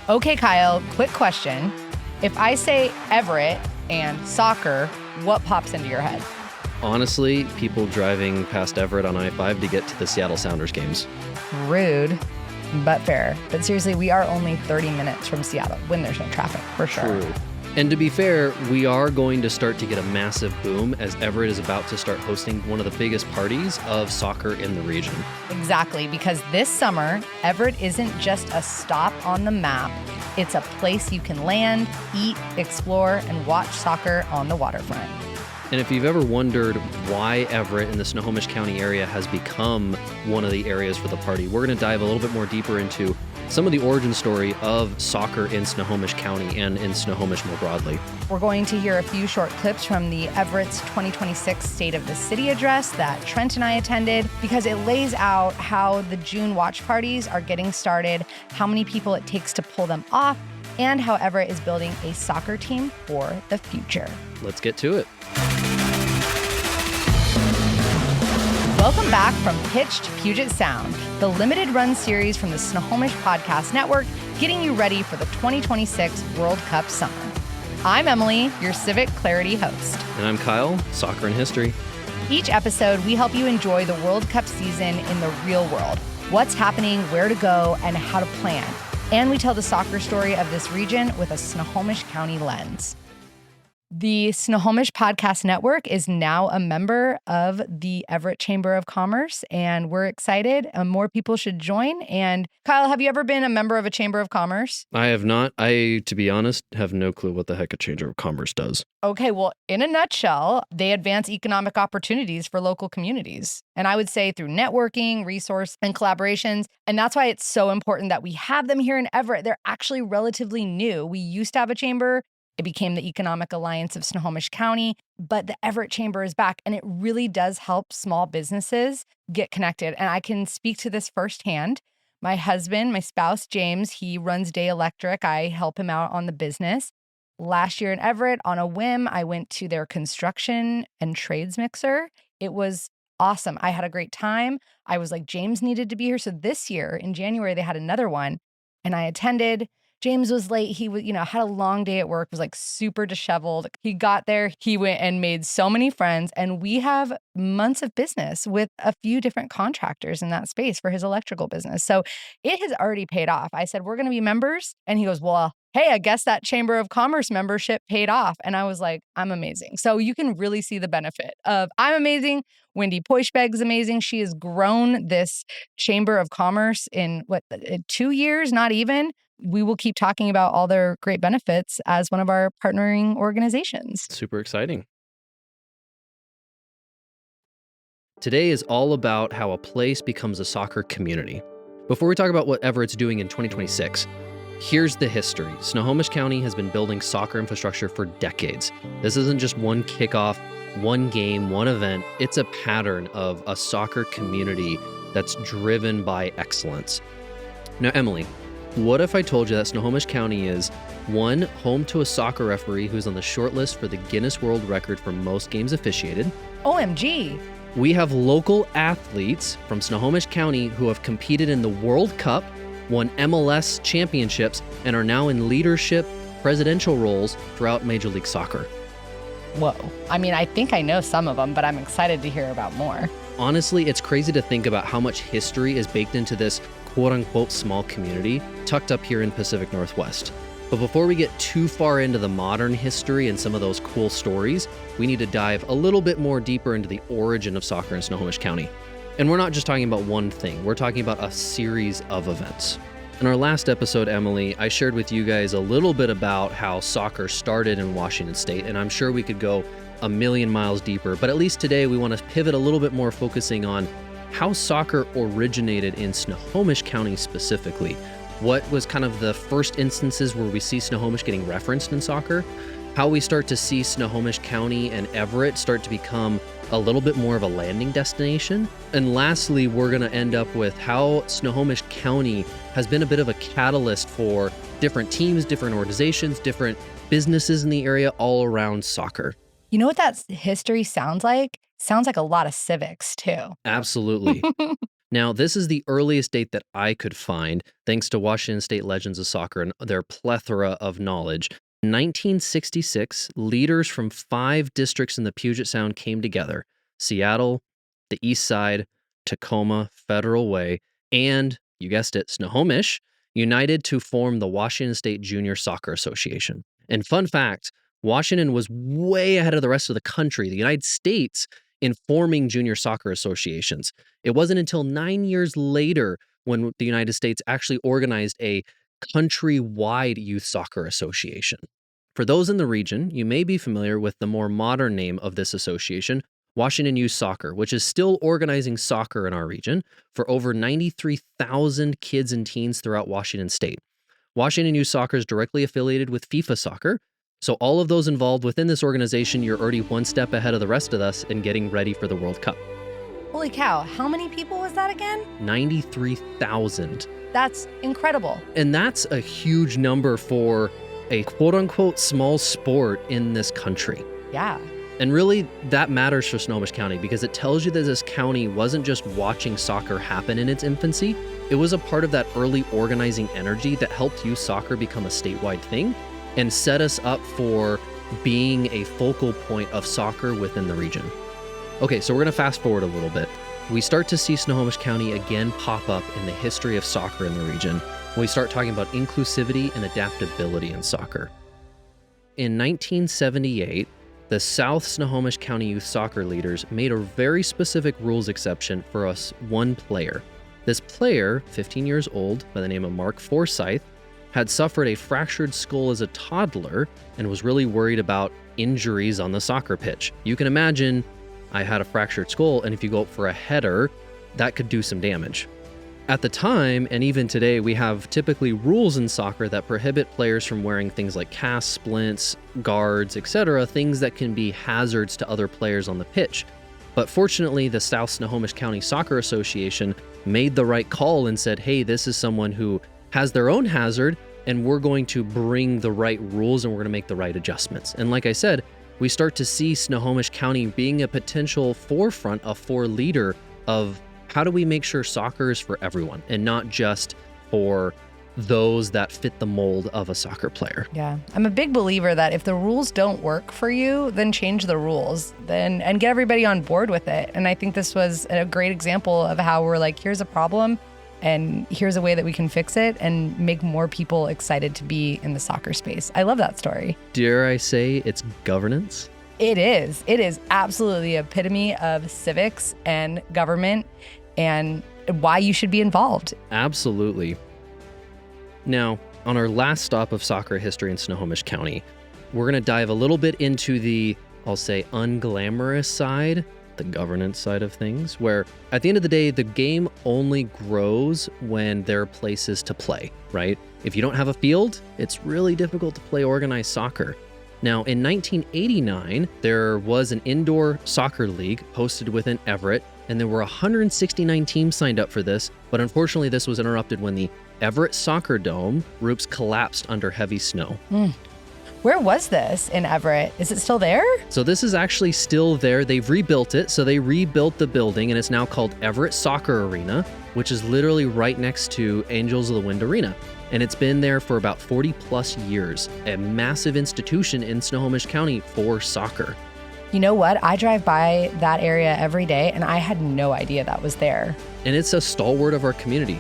Okay, Kyle, quick question. If I say Everett and soccer, what pops into your head? Honestly, people driving past Everett on I-5 to get to the Seattle Sounders games. Rude, but fair. But seriously, we are only 30 minutes from Seattle when there's no traffic, for sure. True. And to be fair, we are going to start to get a massive boom as Everett is about to start hosting one of the biggest parties of soccer in the region. Exactly, because this summer, Everett isn't just a stop on the map. It's a place you can land, eat, explore, and watch soccer on the waterfront. And if you've ever wondered why Everett in the Snohomish County area has become one of the areas for the party, we're going to dive a little bit more deeper into some of the origin story of soccer in Snohomish County and in Snohomish more broadly. We're going to hear a few short clips from the Everett's 2026 State of the City address that Trent and I attended, because it lays out how the June watch parties are getting started, how many people it takes to pull them off, and how Everett is building a soccer team for the future. Let's get to it. Welcome back from Pitch to Puget Sound, the limited run series from the Snohomish Podcast Network, getting you ready for the 2026 World Cup summer. I'm Emily, your Civic Clarity host. And I'm Kyle, soccer and history. Each episode, we help you enjoy the World Cup season in the real world, what's happening, where to go, and how to plan. And we tell the soccer story of this region with a Snohomish County lens. The Snohomish Podcast Network is now a member of the Everett Chamber of Commerce, and we're excited. More people should join. And Kyle, have you ever been a member of a Chamber of Commerce? I have not. I, to be honest, have no clue what the heck a Chamber of Commerce does. Okay, well, in a nutshell, they advance economic opportunities for local communities. And I would say through networking, resource, and collaborations. And that's why it's so important that we have them here in Everett. They're actually relatively new. We used to have a chamber. It became the Economic Alliance of Snohomish County, but the Everett Chamber is back, and it really does help small businesses get connected. And I can speak to this firsthand. My husband, my spouse, James, he runs Day Electric. I help him out on the business. Last year in Everett, on a whim, I went to their construction and trades mixer. It was awesome. I had a great time. I was like, James needed to be here. So this year in January, they had another one, and I attended. James was late. He was, had a long day at work, was like super disheveled. He got there, he went and made so many friends. And we have months of business with a few different contractors in that space for his electrical business. So it has already paid off. I said, we're going to be members. And he goes, well, hey, I guess that Chamber of Commerce membership paid off. And I was like, I'm amazing. So you can really see the benefit of I'm amazing. Wendy Poischbeg's amazing. She has grown this Chamber of Commerce in 2 years, not even. We will keep talking about all their great benefits as one of our partnering organizations. Super exciting. Today is all about how a place becomes a soccer community. Before we talk about what Everett's doing in 2026, here's the history. Snohomish County has been building soccer infrastructure for decades. This isn't just one kickoff, one game, one event. It's a pattern of a soccer community that's driven by excellence. Now, Emily, what if I told you that Snohomish County is, one, home to a soccer referee who's on the short list for the Guinness World Record for most games officiated? OMG. We have local athletes from Snohomish County who have competed in the World Cup, won MLS championships, and are now in leadership presidential roles throughout Major League Soccer. Whoa. I mean, I think I know some of them, but I'm excited to hear about more. Honestly, it's crazy to think about how much history is baked into this quote-unquote small community tucked up here in Pacific Northwest. But before we get too far into the modern history and some of those cool stories, we need to dive a little bit more deeper into the origin of soccer in Snohomish County. And we're not just talking about one thing, we're talking about a series of events. In our last episode, Emily, I shared with you guys a little bit about how soccer started in Washington State, and I'm sure we could go a million miles deeper, but at least today we want to pivot a little bit more, focusing on how soccer originated in Snohomish County specifically. What was kind of the first instances where we see Snohomish getting referenced in soccer? How we start to see Snohomish County and Everett start to become a little bit more of a landing destination. And lastly, we're going to end up with how Snohomish County has been a bit of a catalyst for different teams, different organizations, different businesses in the area all around soccer. You know what that history sounds like? Sounds like a lot of civics, too. Absolutely. Now, this is the earliest date that I could find, thanks to Washington State Legends of Soccer and their plethora of knowledge. In 1966, leaders from 5 districts in the Puget Sound came together: Seattle, the East Side, Tacoma, Federal Way, and, you guessed it, Snohomish, united to form the Washington State Junior Soccer Association. And fun fact, Washington was way ahead of the rest of the country, the United States, in forming junior soccer associations. It wasn't until 9 years later when the United States actually organized a countrywide youth soccer association. For those in the region, you may be familiar with the more modern name of this association, Washington Youth Soccer, which is still organizing soccer in our region for over 93,000 kids and teens throughout Washington State. Washington Youth Soccer is directly affiliated with FIFA Soccer, so all of those involved within this organization, you're already one step ahead of the rest of us in getting ready for the World Cup. Holy cow, how many people was that again? 93,000. That's incredible. And that's a huge number for a quote-unquote small sport in this country. Yeah. And really, that matters for Snohomish County because it tells you that this county wasn't just watching soccer happen in its infancy. It was a part of that early organizing energy that helped youth soccer become a statewide thing and set us up for being a focal point of soccer within the region. Okay, so we're gonna fast forward a little bit. We start to see Snohomish County again pop up in the history of soccer in the region when we start talking about inclusivity and adaptability in soccer. In 1978, the South Snohomish County Youth Soccer leaders made a very specific rules exception for us one player. This player, 15 years old, by the name of Mark Forsyth, had suffered a fractured skull as a toddler and was really worried about injuries on the soccer pitch. You can imagine I had a fractured skull, and if you go up for a header, that could do some damage. At the time, and even today, we have typically rules in soccer that prohibit players from wearing things like casts, splints, guards, etc., things that can be hazards to other players on the pitch. But fortunately, the South Snohomish County Soccer Association made the right call and said, hey, this is someone who has their own hazard, and we're going to bring the right rules and we're going to make the right adjustments. And like I said, we start to see Snohomish County being a potential forefront, a foreleader of how do we make sure soccer is for everyone and not just for those that fit the mold of a soccer player. Yeah. I'm a big believer that if the rules don't work for you, then change the rules and get everybody on board with it. And I think this was a great example of how we're like, here's a problem and here's a way that we can fix it and make more people excited to be in the soccer space. I love that story. Dare I say it's governance? It is. It is absolutely the epitome of civics and government and why you should be involved. Absolutely. Now, on our last stop of soccer history in Snohomish County, we're going to dive a little bit into the, I'll say, unglamorous side, the governance side of things, where at the end of the day, the game only grows when there are places to play, right? If you don't have a field, it's really difficult to play organized soccer. Now, in 1989, there was an indoor soccer league hosted within Everett, and there were 169 teams signed up for this, but unfortunately this was interrupted when the Everett Soccer Dome roofs collapsed under heavy snow. Where was this in Everett? Is it still there? So this is actually still there. They've rebuilt it. So they rebuilt the building, and it's now called Everett Soccer Arena, which is literally right next to Angels of the Wind Arena. And it's been there for about 40 plus years, a massive institution in Snohomish County for soccer. You know what? I drive by that area every day, and I had no idea that was there. And it's a stalwart of our community.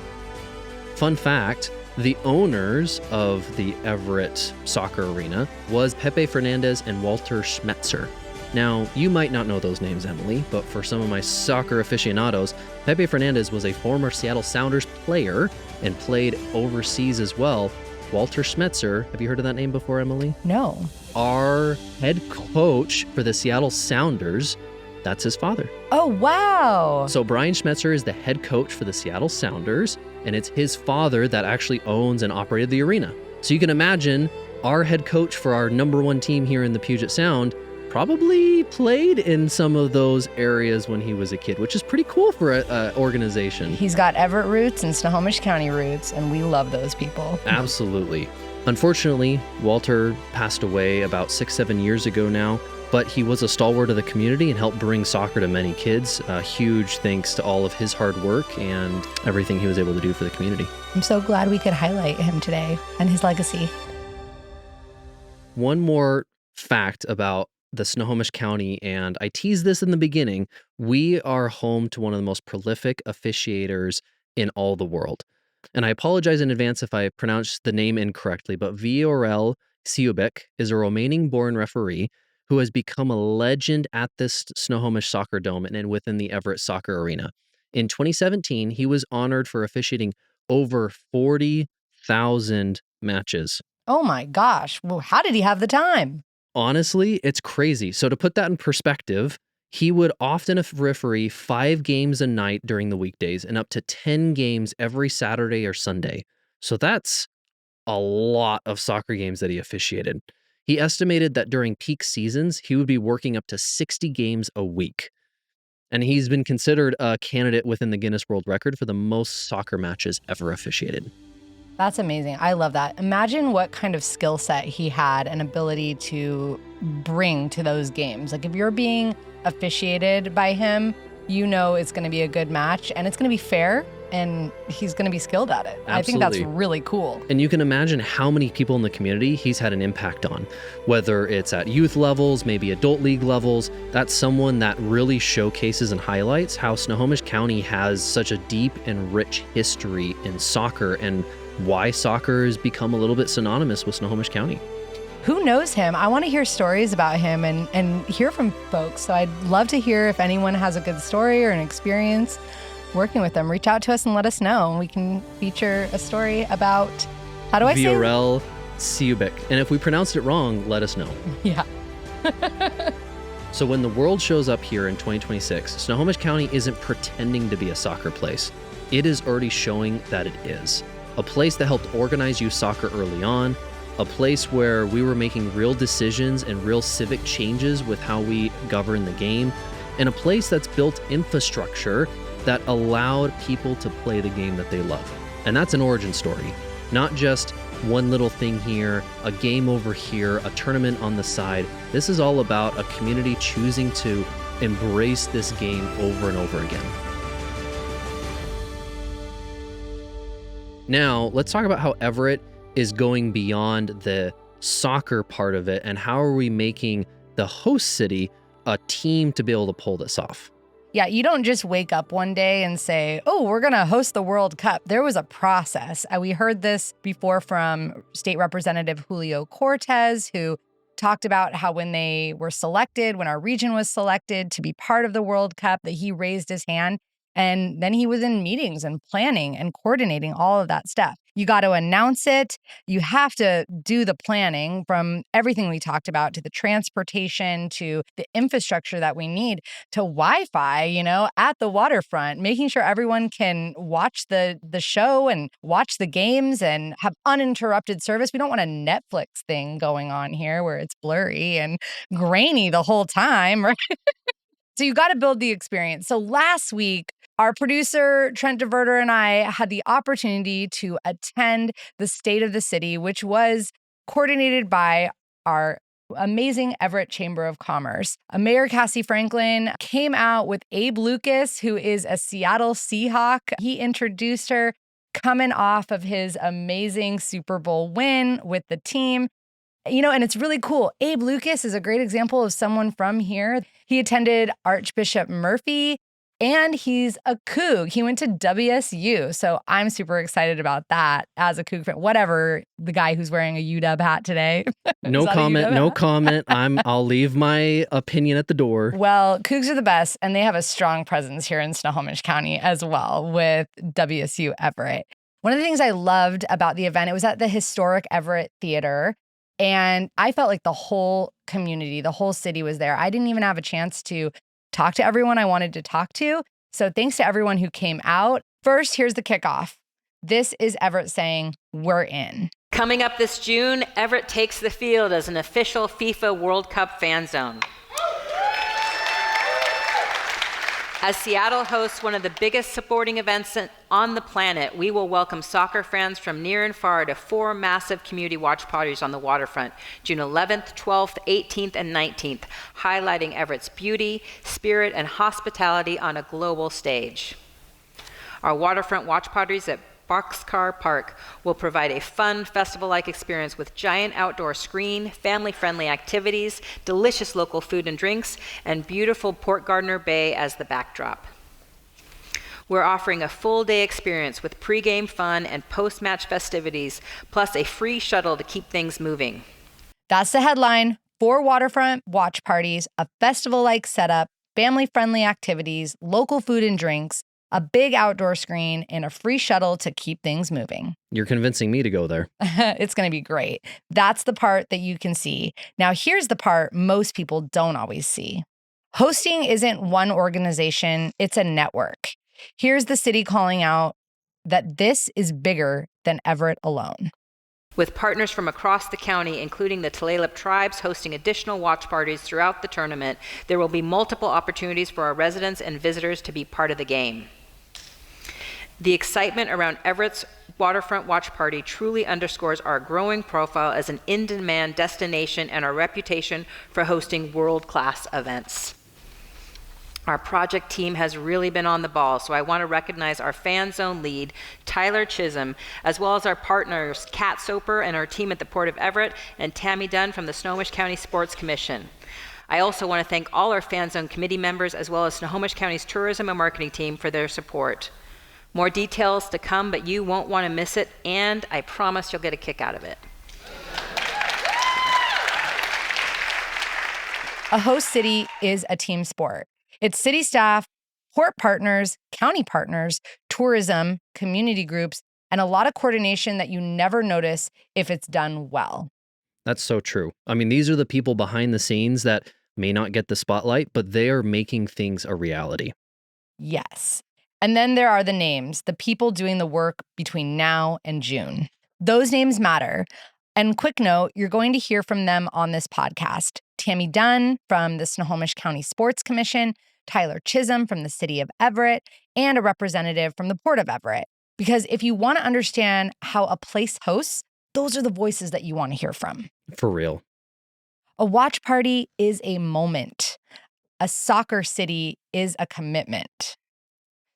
Fun fact, the owners of the Everett Soccer Arena was Pepe Fernandez and Walter Schmetzer. Now, you might not know those names, Emily, but for some of my soccer aficionados, Pepe Fernandez was a former Seattle Sounders player and played overseas as well. Walter Schmetzer, have you heard of that name before, Emily? No. Our head coach for the Seattle Sounders, that's his father. Oh, wow. So Brian Schmetzer is the head coach for the Seattle Sounders, and it's his father that actually owns and operated the arena. So you can imagine our head coach for our number one team here in the Puget Sound probably played in some of those areas when he was a kid, which is pretty cool for an organization. He's got Everett roots and Snohomish County roots, and we love those people. Absolutely. Unfortunately, Walter passed away about 6-7 years ago now, but he was a stalwart of the community and helped bring soccer to many kids. Huge thanks to all of his hard work and everything he was able to do for the community. I'm so glad we could highlight him today and his legacy. One more fact about the Snohomish County, and I teased this in the beginning, we are home to one of the most prolific officiators in all the world. And I apologize in advance if I pronounced the name incorrectly, but Viorel Ciubic is a Romanian-born referee who has become a legend at this Snohomish Soccer Dome and within the Everett Soccer Arena. In 2017, he was honored for officiating over 40,000 matches. Oh my gosh. Well, how did he have the time? Honestly, it's crazy. So to put that in perspective, he would often referee 5 games a night during the weekdays and up to 10 games every Saturday or Sunday. So that's a lot of soccer games that he officiated. He estimated that during peak seasons, he would be working up to 60 games a week. And he's been considered a candidate within the Guinness World Record for the most soccer matches ever officiated. That's amazing. I love that. Imagine what kind of skill set he had and ability to bring to those games. Like if you're being officiated by him, you know it's going to be a good match and it's going to be fair and he's going to be skilled at it. Absolutely. I think that's really cool. And you can imagine how many people in the community he's had an impact on, whether it's at youth levels, maybe adult league levels. That's someone that really showcases and highlights how Snohomish County has such a deep and rich history in soccer and why soccer has become a little bit synonymous with Snohomish County. Who knows him? I want to hear stories about him and hear from folks. So I'd love to hear if anyone has a good story or an experience working with them. Reach out to us and let us know. And we can feature a story about, how do I say it? Viorel Ciubic. And if we pronounced it wrong, let us know. Yeah. So when the world shows up here in 2026, Snohomish County isn't pretending to be a soccer place. It is already showing that it is. A place that helped organize youth soccer early on, a place where we were making real decisions and real civic changes with how we govern the game, and a place that's built infrastructure that allowed people to play the game that they love. And that's an origin story, not just one little thing here, a game over here, a tournament on the side. This is all about a community choosing to embrace this game over and over again. Now, let's talk about how Everett is going beyond the soccer part of it and how are we making the host city a team to be able to pull this off. Yeah, you don't just wake up one day and say, oh, we're going to host the World Cup. There was a process. We heard this before from State Representative Julio Cortez, who talked about how when they were selected, when our region was selected to be part of the World Cup, that he raised his hand. And then he was in meetings and planning and coordinating all of that stuff. You got to announce it. You have to do the planning from everything we talked about to the transportation, to the infrastructure that we need, to Wi-Fi, at the waterfront, making sure everyone can watch the show and watch the games and have uninterrupted service. We don't want a Netflix thing going on here where it's blurry and grainy the whole time, right? So you got to build the experience. So last week, our producer, Trent Diverter, and I had the opportunity to attend the State of the City, which was coordinated by our amazing Everett Chamber of Commerce. Mayor Cassie Franklin came out with Abe Lucas, who is a Seattle Seahawk. He introduced her coming off of his amazing Super Bowl win with the team. And it's really cool. Abe Lucas is a great example of someone from here. He attended Archbishop Murphy, and he's a Coug. He went to WSU. So I'm super excited about that as a Coug fan. Whatever, the guy who's wearing a UW hat today. No comment. I'll leave my opinion at the door. Well, Cougs are the best, and they have a strong presence here in Snohomish County as well with WSU Everett. One of the things I loved about the event, it was at the historic Everett Theater. And I felt like the whole community, the whole city was there. I didn't even have a chance to talk to everyone I wanted to talk to. So thanks to everyone who came out. First, here's the kickoff. This is Everett saying, we're in. Coming up this June, Everett takes the field as an official FIFA World Cup fan zone. As Seattle hosts one of the biggest sporting events on the planet, we will welcome soccer fans from near and far to 4 massive community watch parties on the Waterfront, June 11th, 12th, 18th, and 19th, highlighting Everett's beauty, spirit, and hospitality on a global stage. Our Waterfront watch parties at Boxcar Park will provide a fun festival-like experience with giant outdoor screen, family-friendly activities, delicious local food and drinks, and beautiful Port Gardner Bay as the backdrop. We're offering a full-day experience with pre-game fun and post-match festivities, plus a free shuttle to keep things moving. That's the headline: 4 Waterfront watch parties, a festival-like setup, family-friendly activities, local food and drinks, a big outdoor screen, and a free shuttle to keep things moving. You're convincing me to go there. It's going to be great. That's the part that you can see. Now, here's the part most people don't always see. Hosting isn't one organization, it's a network. Here's the city calling out that this is bigger than Everett alone. With partners from across the county, including the Tulalip tribes, hosting additional watch parties throughout the tournament, there will be multiple opportunities for our residents and visitors to be part of the game. The excitement around Everett's Waterfront Watch Party truly underscores our growing profile as an in-demand destination and our reputation for hosting world-class events. Our project team has really been on the ball, so I want to recognize our fan zone lead, Tyler Chisholm, as well as our partners, Kat Soper and our team at the Port of Everett, and Tammy Dunn from the Snohomish County Sports Commission. I also want to thank all our fan zone committee members, as well as Snohomish County's tourism and marketing team for their support. More details to come, but you won't want to miss it, and I promise you'll get a kick out of it. A host city is a team sport. It's city staff, port partners, county partners, tourism, community groups, and a lot of coordination that you never notice if it's done well. That's so true. I mean, these are the people behind the scenes that may not get the spotlight, but they are making things a reality. Yes. And then there are the names, the people doing the work between now and June. Those names matter. And quick note, you're going to hear from them on this podcast. Tammy Dunn from the Snohomish County Sports Commission, Tyler Chisholm from the city of Everett, and a representative from the Port of Everett. Because if you want to understand how a place hosts, those are the voices that you want to hear from. For real. A watch party is a moment. A soccer city is a commitment.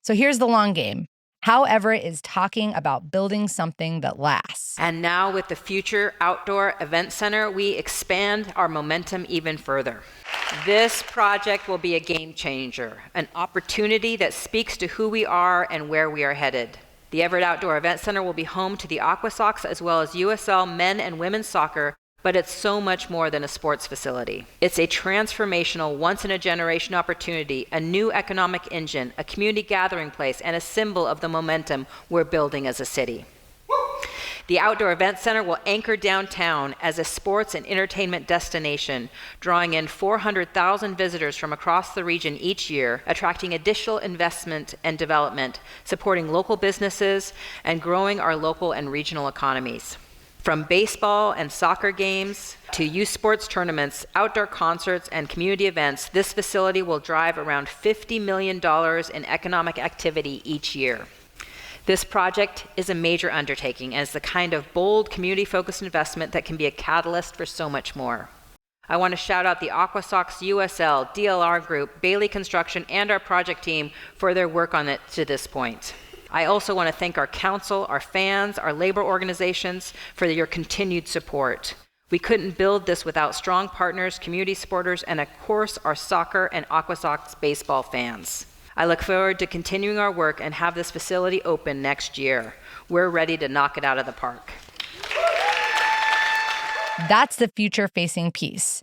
So here's the long game. How Everett is talking about building something that lasts. And now with the future outdoor event center, we expand our momentum even further. This project will be a game changer, an opportunity that speaks to who we are and where we are headed. The Everett Outdoor Event Center will be home to the Aqua Sox as well as USL men and women's soccer, but it's so much more than a sports facility. It's a transformational, once-in-a-generation opportunity, a new economic engine, a community gathering place, and a symbol of the momentum we're building as a city. The Outdoor Event Center will anchor downtown as a sports and entertainment destination, drawing in 400,000 visitors from across the region each year, attracting additional investment and development, supporting local businesses, and growing our local and regional economies. From baseball and soccer games to youth sports tournaments, outdoor concerts, and community events, this facility will drive around $50 million in economic activity each year. This project is a major undertaking and is the kind of bold, community-focused investment that can be a catalyst for so much more. I want to shout out the Aqua Sox USL, DLR Group, Bailey Construction, and our project team for their work on it to this point. I also want to thank our council, our fans, our labor organizations for your continued support. We couldn't build this without strong partners, community supporters, and of course, our soccer and Aqua Sox baseball fans. I look forward to continuing our work and have this facility open next year. We're ready to knock it out of the park. That's the future-facing piece.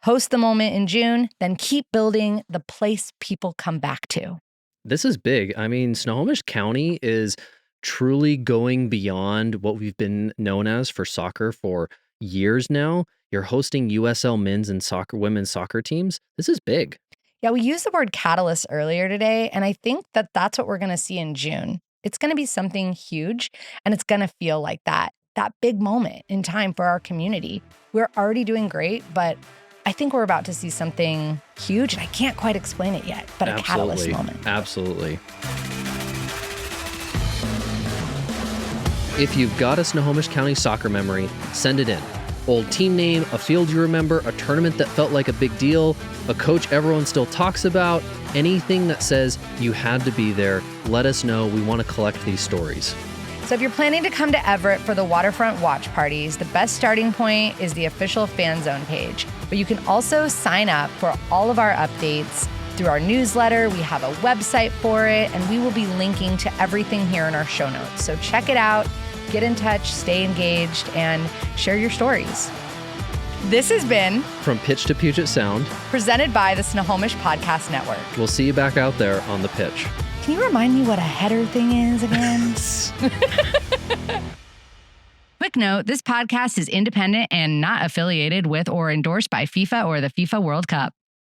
Host the moment in June, then keep building the place people come back to. This is big. I mean, Snohomish County is truly going beyond what we've been known as for soccer for years now. You're hosting USL men's and women's soccer teams. This is big. Yeah, we used the word catalyst earlier today, and I think that that's what we're going to see in June. It's going to be something huge, and it's going to feel like that big moment in time for our community. We're already doing great, but I think we're about to see something huge, and I can't quite explain it yet, but a catalyst moment. Absolutely. If you've got a Snohomish County soccer memory, send it in. Old team name, a field you remember, a tournament that felt like a big deal, a coach everyone still talks about, anything that says you had to be there, let us know. We want to collect these stories. So if you're planning to come to Everett for the Waterfront watch parties, the best starting point is the official fan zone page. But you can also sign up for all of our updates through our newsletter. We have a website for it, and we will be linking to everything here in our show notes. So check it out, get in touch, stay engaged, and share your stories. This has been From Pitch to Puget Sound, presented by the Snohomish Podcast Network. We'll see you back out there on the pitch. Can you remind me what a header thing is again? Quick note, this podcast is independent and not affiliated with or endorsed by FIFA or the FIFA World Cup.